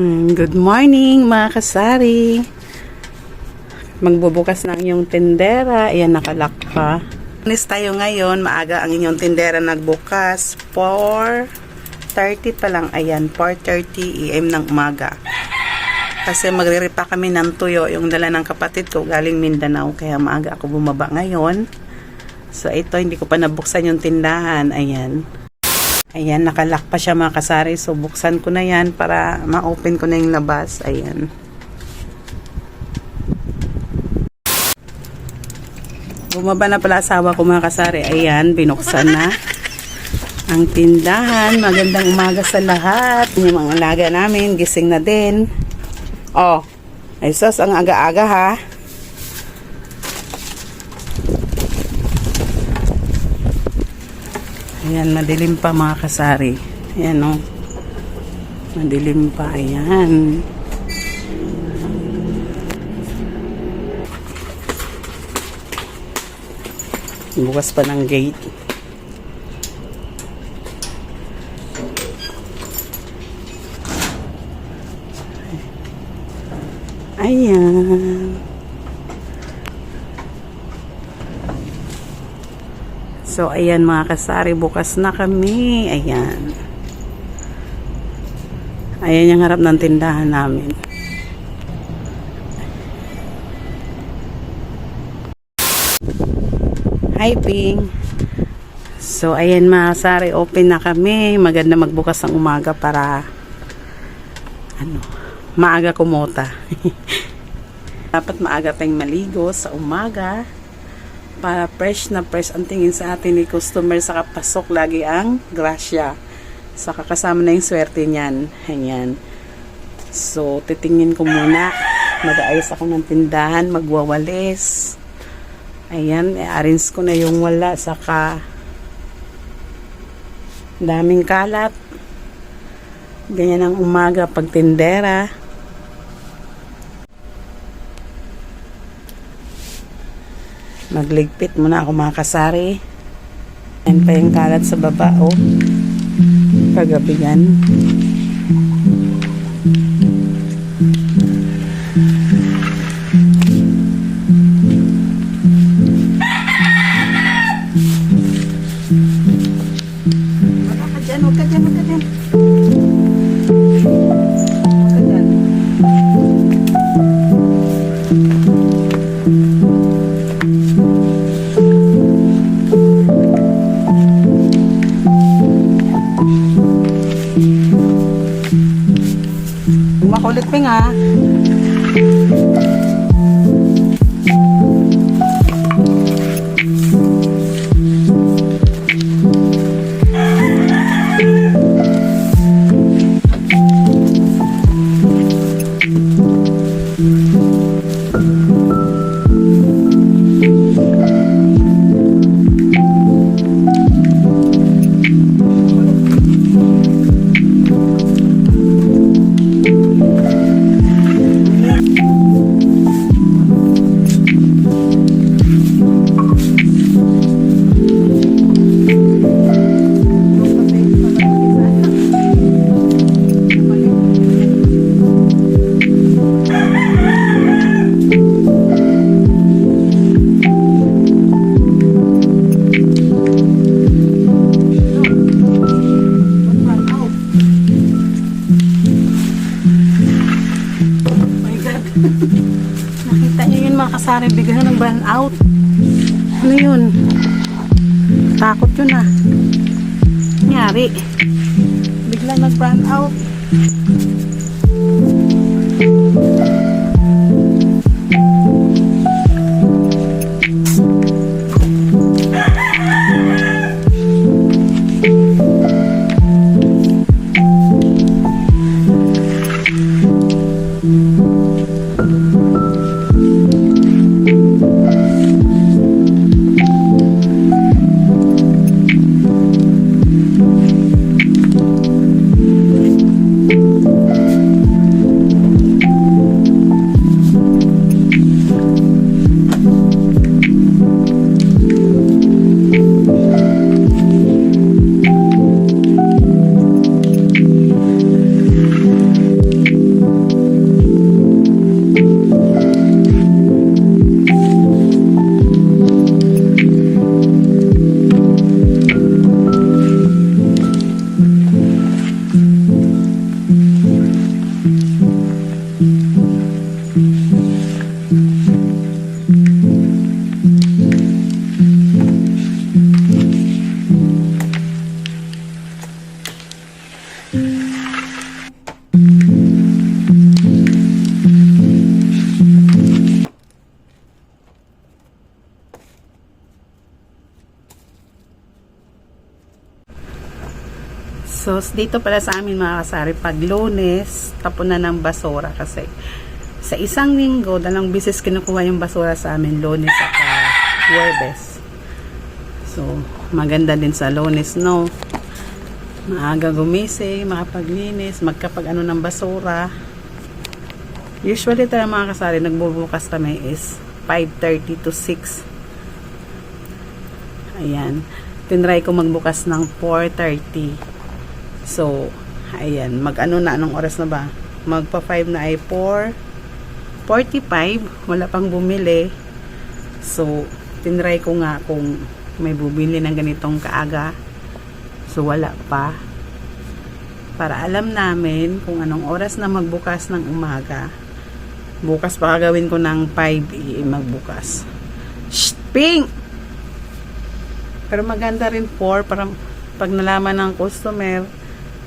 Good morning mga kasari. Magbubukas na ang inyong tindera. Ayan, nakalak pa. Alis tayo ngayon. Maaga ang inyong tindera nagbukas. 4:30 pa lang. Ayan, 4:30 AM ng umaga. Kasi magre-repa kami ng tuyo. Yung dala ng kapatid ko galing Mindanao. Kaya maaga ako bumaba ngayon. So ito, hindi ko pa nabuksan yung tindahan. Ayan. Ayan, nakalak pa siya mga kasari. So, buksan ko na yan para ma-open ko na yung labas. Ayan. Bumaba na pala asawa ko mga kasari. Ayan, binuksan na ang tindahan. Magandang umaga sa lahat. Yung mga alaga namin, gising na din. Oh, ay sus, ang aga-aga ha. Ayan, madilim pa mga kasari. Ayan o. Madilim pa. Ayan. Bukas pa ng gate. Ayan. So, ayan mga kasari, bukas na kami. Ayan. Ayan yung harap ng tindahan namin. Hi, Ping. So, ayan mga kasari, open na kami. Maganda magbukas ng umaga para maaga kumota. Dapat maaga tayong maligo sa umaga. Para fresh na fresh ang tingin sa atin ni customer sa kapasok lagi ang grasya. Saka kasama na yung swerte niyan. Ayan. So, titingin ko muna. Mag-aayos ako ng tindahan, magwawalis. Ayan, i-arrange ko na yung wala. Saka daming kalat. Ganyan ang umaga pag tindera. Magligpit muna ako mga kasari. Ayan pa yung kalat sa baba. Oh. Kagabi yan. Huwag ka dyan, huwag ka dyan, huwag ka dyan. Makulit Ping ha. Nakita nyo yun mga kasari, bigla ng burn out. Ano yun? Takot yun ah. Nangyari. Bigla nag burn out. Tapos dito pala sa amin mga kasari, pag Lunes, tapunan ng basura kasi sa isang linggo, 2 beses kinukuha yung basura sa amin, Lunes at Huwebes. So, maganda din sa Lunes, no? Maaga gumising, makapaglinis, magkapag ano ng basura. Usually tayo mga kasari, nagbubukas kami is 5:30 to 6. Ayan. Tinry ko magbukas ng 4:30. So, ayan. Mag-ano na, anong oras na ba? Magpa 5 na ay 4:45. Wala pang bumili. So, tinry ko nga kung may bubili ng ganitong kaaga. So, wala pa. Para alam namin kung anong oras na magbukas ng umaga. Bukas pa gagawin ko ng 5 AM magbukas. Shh! Ping! Pero maganda rin 4 para pag nalaman ng customer,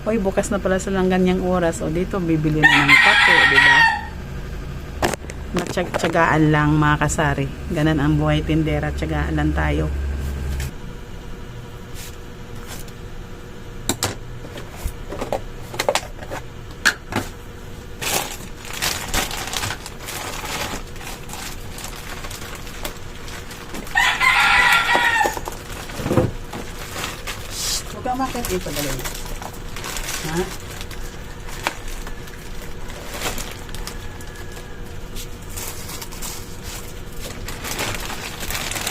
oy, bukas na pala silang ganyang oras. O dito, bibili na ng kape, diba? Matyagaan lang mga kasari. Ganon ang buhay tindera. Tyagaan lang tayo. Bakit dito dali? Ha?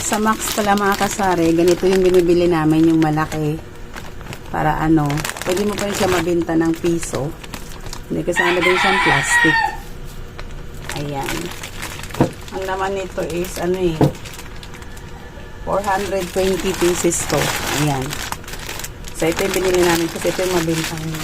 Sa Max pala mga kasari, ganito yung binibili namin, yung malaki. Para ano, pwede mo pa rin siya mabenta ng piso. Hindi kasama din siyang plastic. Ayan. Ang laman nito is ano eh, 420 pieces to. Ayan. So, ito yung binili namin kasi ito yung mabintang nyo.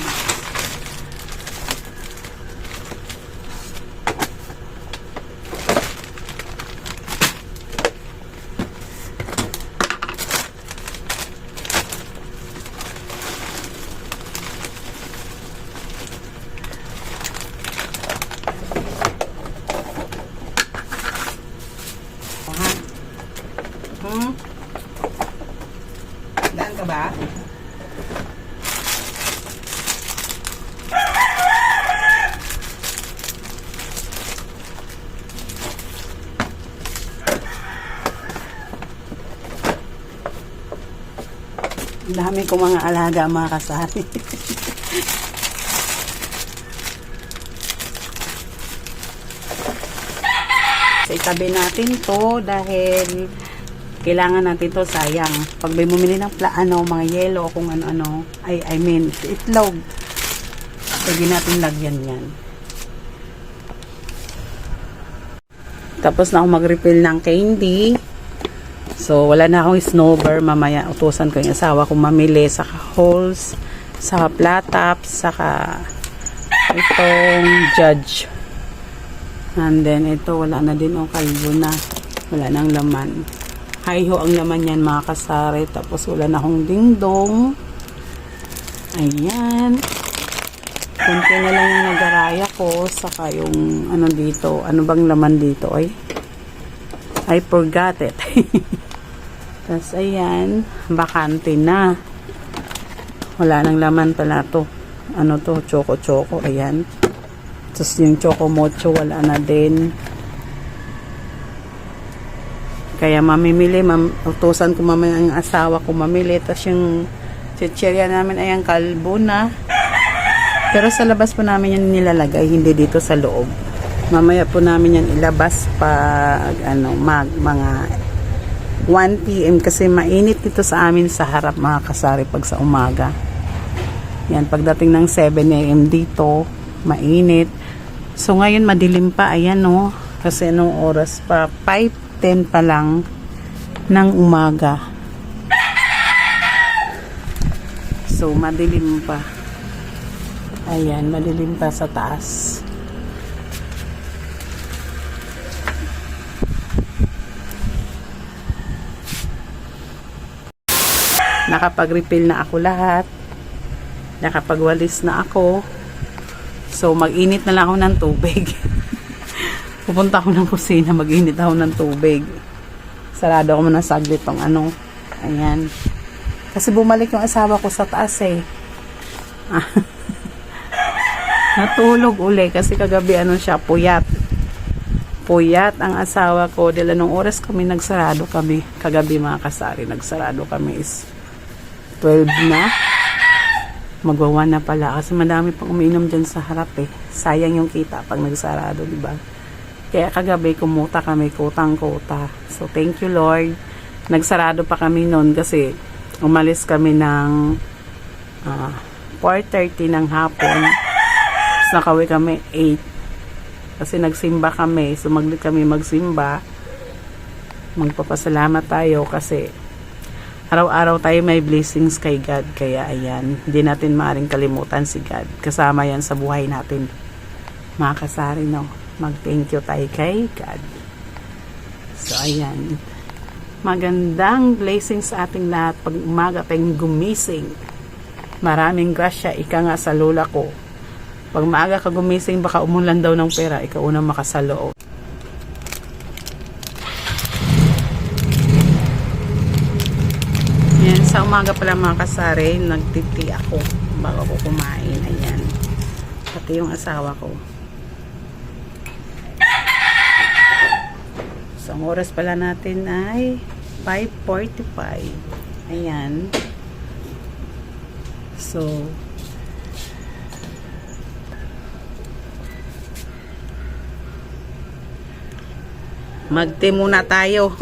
Daan ka ba? Dami ko mga alaga mga kasari. So, itabi natin to dahil kailangan natin to, sayang. Pag may bumili ng mga yelo o kung ano-ano, I mean, itlog. Pwede natin lagyan yan. Tapos na ako mag-refill ng candy. So, wala na akong snowber. Mamaya, utusan ko yung asawa kong mamili. Saka holes, saka platops, saka itong judge. And then, ito, wala na din. O, kalbo na. Wala nang laman. Hi-ho ang laman yan, mga kasari. Tapos, wala na akong dingdong. Ayan. Kunti na lang yung nagaraya ko. Saka yung, ano dito. Ano bang laman dito, ay? I forgot it. Tapos, ayan, bakante na. Wala nang laman pala to. Ano to? Choco-choco. Ayan. Tapos, yung choco mocho, wala na din. Kaya, mamimili. Utusan ko mamaya ang asawa ko mamili. Tapos, yung chichirya namin, ayan, kalbo na. Pero, sa labas po namin yan nilalagay. Hindi dito sa loob. Mamaya po namin yan ilabas pag, ano, mga 1 PM kasi mainit dito sa amin sa harap mga kasari pag sa umaga. Yan, pagdating ng 7 AM dito, mainit. So, ngayon madilim pa, ayan no, kasi anong oras pa, 5:10 pa lang ng umaga. So, madilim pa. Ayan, madilim pa sa taas. Nakapag-refill na ako lahat. Nakapagwalis na ako. So, mag-init na lang ako ng tubig. Pupunta ako ng kusina, mag-init ako ng tubig. Sarado ako muna saglit tong ano. Ayan. Kasi bumalik yung asawa ko sa taas eh. Natulog uli kasi kagabi siya, puyat. Puyat ang asawa ko. Dila nung oras kami nagsarado kami. Kagabi mga kasari, nagsarado kami is 12 na. Magwawan na pala kasi madami pang umiinom dyan sa harap eh. Sayang yung kita pag nagsarado, di ba? Kaya kagabi kumuta kami, kutang-kuta. So thank you Lord. Nagsarado pa kami noon kasi umalis kami ng 4:30 ng hapon. Tapos nakauwi kami 8. Kasi nagsimba kami, sumaglit kami magsimba. Magpapasalamat tayo kasi araw-araw tayo may blessings kay God. Kaya ayan, hindi natin maaaring kalimutan si God. Kasama yan sa buhay natin. Mga kasari, no? Mag-thank you tayo kay God. So ayan, magandang blessings sa ating lahat. Pag umaga tayong gumising, maraming grasya, ika nga sa lola ko. Pag maaga ka gumising, baka umulan daw ng pera, ikaw unang makasaloob. Yan, sa umaga pala mga kasari, nagtiti ako bago ko kumain. Ayan. Pati yung asawa ko. So, ang oras pala natin ay 5:45. Ayan. So, magte muna tayo.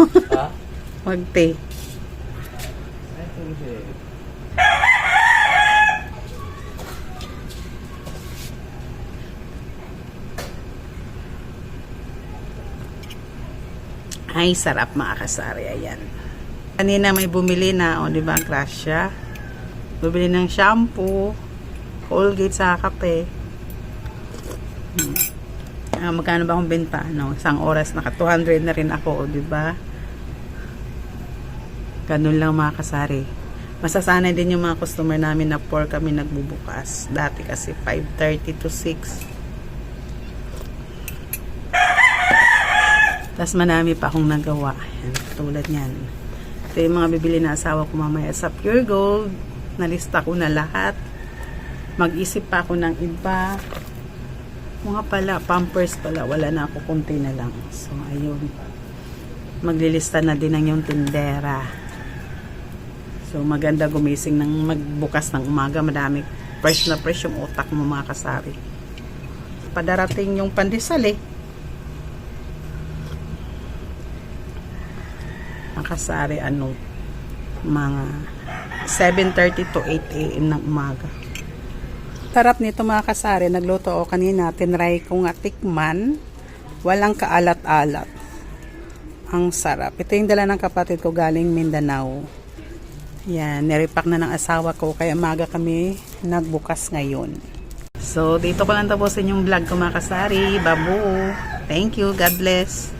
Magte. Ay, sarap mga kasari. Ayan. Kanina may bumili na, o, di ba, Gracia? Bumili ng shampoo, Colgate sa kape. Magkano ba akong benta? Isang oras, naka 200 na rin ako, di ba? Ganun lang mga kasari. Masasanay din yung mga customer namin na 4 kami nagbubukas. Dati kasi 5:30 to 6. Tapos manami pa akong nagawa. Ayan, tulad yan. Ito yung mga bibili na asawa ko mamaya sa Pure Gold. Nalista ko na lahat. Mag-isip pa ako ng iba. Mga pala, Pampers pala. Wala na ako, kunti na lang. So, ayun. Maglilista na din ang yung tindera. So, maganda gumising ng magbukas ng umaga. Madami. Fresh na fresh yung utak mo mga kasari. Padarating yung pandesal eh. Makasari mga 7:30 to 8 a.m. ng umaga. Sarap nito mga kasari. Nagluto ako kanina. Tinry ko nga tikman. Walang kaalat-alat. Ang sarap. Ito yung dala ng kapatid ko galing Mindanao. Yan. Nirepack na ng asawa ko. Kaya maga kami nagbukas ngayon. So, dito ko lang tapusin yung vlog ko mga kasari. Babu. Thank you. God bless.